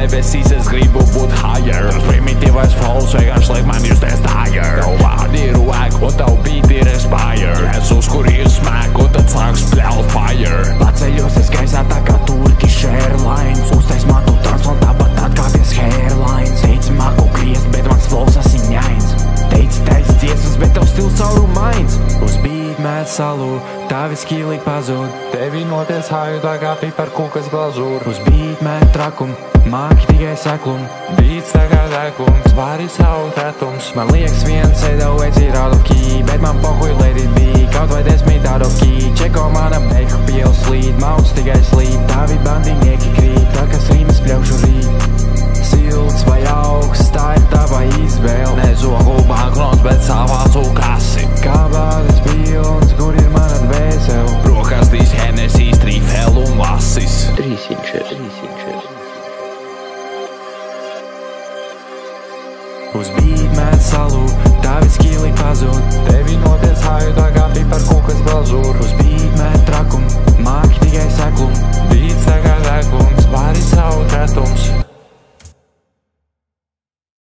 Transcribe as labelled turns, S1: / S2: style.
S1: debesīs, es gribu būt higher. Primitīvais flows vienkārši liek man justies higher. Tev vārdi ir wack, un tev beat ir aspire. Es uzkurīju smack, un tad sāks spļaut fire.
S2: Paceļos es gaisā tā kā Turkish Airlines. Uztais matu transplantā, tāpat atkāpies hairlines. Teici māku griezt, bet mans flows asiņains. Teici taisi dziesmas, bet tev stils caurumains. Uz beat mēt salu, tavi skīlīgi pazūd.
S1: Tevi noties haju tā kā piparkūkas glazūra.
S2: Uz beat mēt trakumu, māki tikai seklumu.
S1: Beats tā kā degums, vari savu tetums.
S2: Man liekas viens eido veids ir out of key, bet man pohuj let it be. Kaut vai 10 out of key, čeko mana beku pielu slīd. Mauts tikai slīd, tavi bandinieki krīt. Tā kas rīmes pļaušu rīt. Silts vai augsts, tā ir tava izvēle.
S1: Nezogu bankrons, bet savācu kasi.
S2: Kā bādes pilns, kur ir mana dvēsele.
S1: Brokastīs, Hennessys, Trifel un Vasis.
S3: Trīsinčers.
S2: Uz beat mēt salu, tavi skīlīgi pazūd.
S1: Tevi noties haju tā kā piparkūkas glazūra.
S2: Uz beat mēt